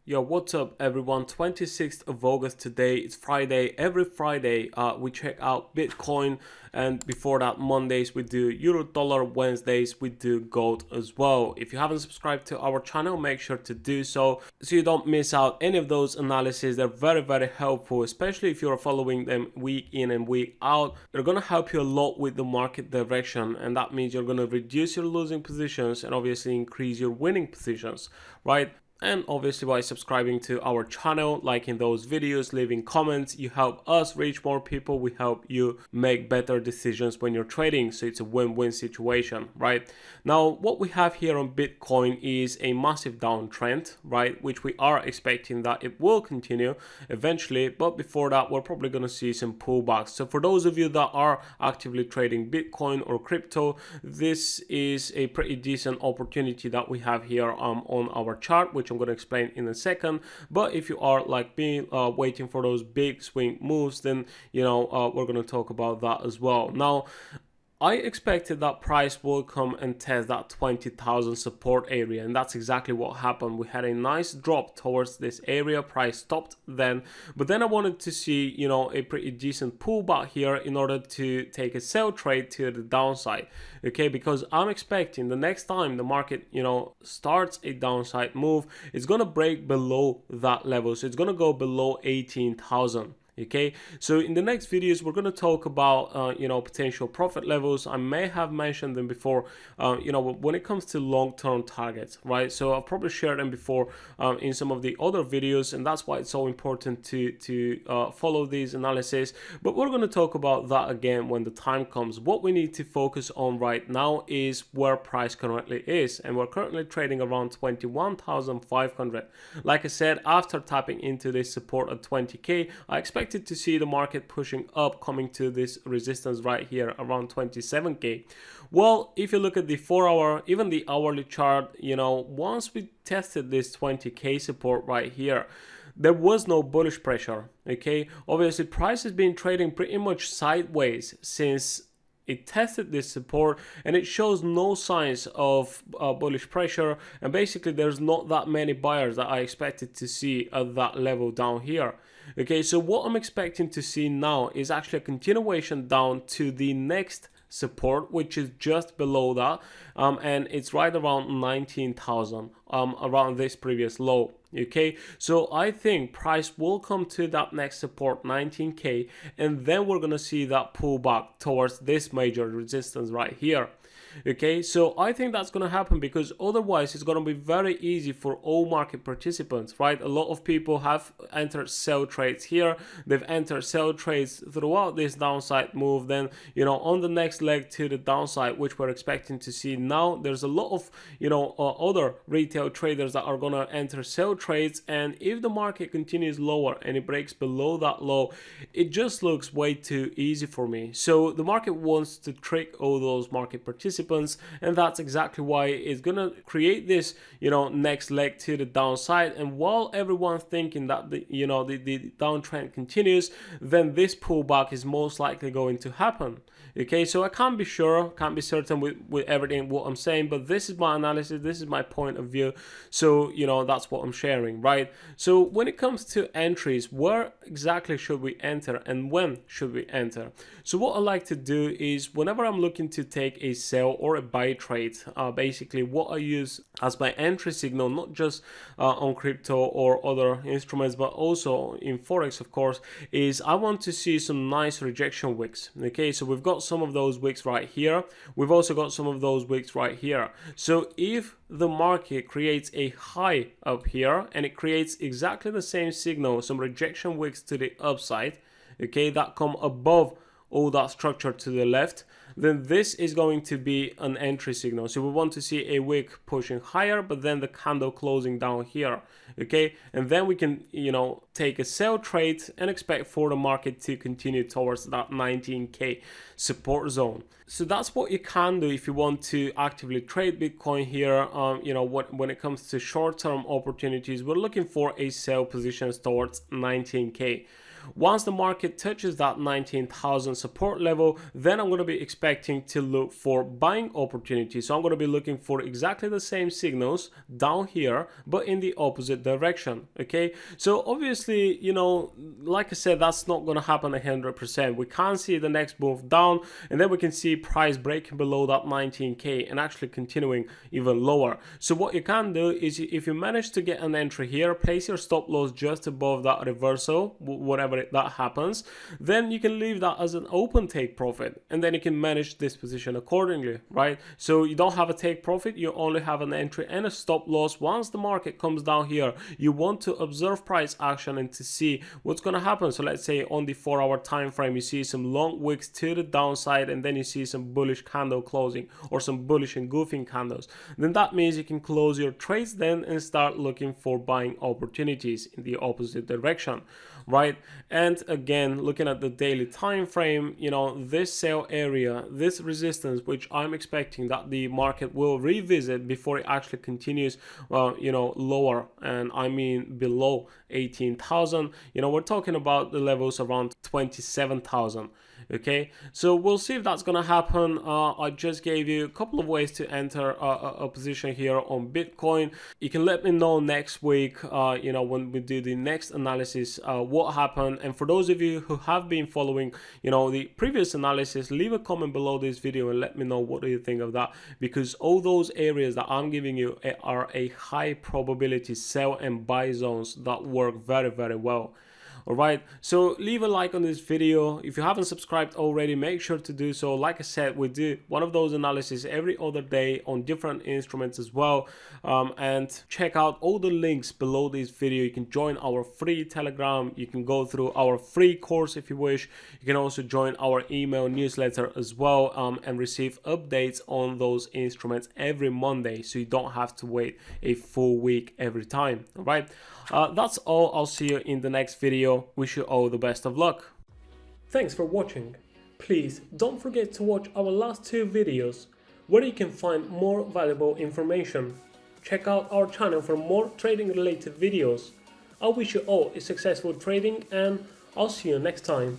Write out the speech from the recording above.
Yo, what's up everyone? 26th of August today. It's Friday. Every Friday we check out Bitcoin, and before that Mondays we do Euro Dollar, Wednesdays we do gold as well. If you haven't subscribed to our channel, make sure to do so you don't miss out any of those analyses. They're very helpful, especially if you're following them week in and week out. They're going to help you a lot with the market direction, and that means you're going to reduce your losing positions and obviously increase your winning positions, right? And obviously by subscribing to our channel, liking those videos, leaving comments, you help us reach more people. We help you make better decisions when you're trading. So it's a win-win situation, right? Now, what we have here on Bitcoin is a massive downtrend, right? Which we are expecting that it will continue eventually. But before that, we're probably going to see some pullbacks. So for those of you that are actively trading Bitcoin or crypto, this is a pretty decent opportunity that we have here on our chart, which I'm going to explain in a second. But if you are like me, waiting for those big swing moves, then we're going to talk about that as well. Now, I expected that price will come and test that 20,000 support area, and that's exactly what happened. We had a nice drop towards this area. Price stopped then, but then I wanted to see a pretty decent pullback here in order to take a sell trade to the downside, okay? Because I'm expecting the next time the market starts a downside move, it's gonna break below that level, so it's gonna go below 18,000. Okay, so in the next videos we're going to talk about potential profit levels. I may have mentioned them before, when it comes to long-term targets, right? So I've probably shared them before in some of the other videos, and that's why it's so important to follow these analysis. But we're going to talk about that again when the time comes. What we need to focus on right now is where price currently is, and we're currently trading around 21,500. Like I said, after tapping into this support at 20k, I expect to see the market pushing up, coming to this resistance right here around 27k. Well, if you look at the 4-hour, even the hourly chart, once we tested this 20k support right here, there was no bullish pressure. Okay, obviously price has been trading pretty much sideways since it tested this support, and it shows no signs of bullish pressure, and basically there's not that many buyers that I expected to see at that level down here. Okay, so what I'm expecting to see now is actually a continuation down to the next support, which is just below that, and it's right around 19,000, around this previous low. Okay, so I think price will come to that next support, 19k, and then we're gonna see that pullback towards this major resistance right here. Okay, so I think that's going to happen, because otherwise it's going to be very easy for all market participants, right? A lot of people have entered sell trades here. They've entered sell trades throughout this downside move. Then on the next leg to the downside, which we're expecting to see now, there's a lot of other retail traders that are going to enter sell trades, and if the market continues lower and it breaks below that low, it just looks way too easy for me. So the market wants to trick all those market participants, and that's exactly why it's gonna create this next leg to the downside. And while everyone's thinking that the downtrend continues, then this pullback is most likely going to happen. Okay, so I can't be sure, can't be certain with everything what I'm saying, but this is my analysis, this is my point of view. So that's what I'm sharing, right? So when it comes to entries, where exactly should we enter and when should we enter? So what I like to do is, whenever I'm looking to take a sell or a buy trade, basically what I use as my entry signal, not just on crypto or other instruments, but also in Forex, of course, is I want to see some nice rejection wicks. Okay, so we've got some of those wicks right here. We've also got some of those wicks right here. So if the market creates a high up here and it creates exactly the same signal, some rejection wicks to the upside, okay, that come above all that structure to the left, then this is going to be an entry signal. So we want to see a wick pushing higher, but then the candle closing down here, okay? And then we can, take a sell trade and expect for the market to continue towards that 19k support zone. So that's what you can do if you want to actively trade Bitcoin here. When it comes to short-term opportunities, we're looking for a sell positions towards 19K. Once the market touches that 19,000 support level, then I'm going to be expecting to look for buying opportunities. So I'm going to be looking for exactly the same signals down here, but in the opposite direction. Okay, so obviously, like I said, that's not going to happen 100%. We can see the next move down, and then we can see price breaking below that 19K and actually continuing even lower. So what you can do is, if you manage to get an entry here, place your stop loss just above that reversal, whatever that happens, then you can leave that as an open take profit, and then you can manage this position accordingly, right? So you don't have a take profit, you only have an entry and a stop loss. Once the market comes down here, you want to observe price action and to see what's going to happen. So let's say on the 4-hour time frame, you see some long wicks to the downside, and then you see some bullish candle closing or some bullish engulfing candles. Then that means you can close your trades then and start looking for buying opportunities in the opposite direction, right? And again, looking at the daily time frame, this sell area, this resistance, which I'm expecting that the market will revisit before it actually continues lower, and I mean below 18,000. We're talking about the levels around 27,000. Okay, so we'll see if that's gonna happen. I just gave you a couple of ways to enter a position here on Bitcoin. You can let me know next week, when we do the next analysis, what happened. And for those of you who have been following, the previous analysis, leave a comment below this video and let me know what do you think of that, because all those areas that I'm giving you are a high probability sell and buy zones that work very, very well. Alright, so leave a like on this video. If you haven't subscribed already, make sure to do so. Like I said, we do one of those analyses every other day on different instruments as well. And check out all the links below this video. You can join our free Telegram. You can go through our free course if you wish. You can also join our email newsletter as well, and receive updates on those instruments every Monday, so you don't have to wait a full week every time. Alright, that's all. I'll see you in the next video. Wish you all the best of luck. Thanks for watching. Please don't forget to watch our last 2 videos where you can find more valuable information. Check out our channel for more trading related videos. I wish you all a successful trading, and I'll see you next time.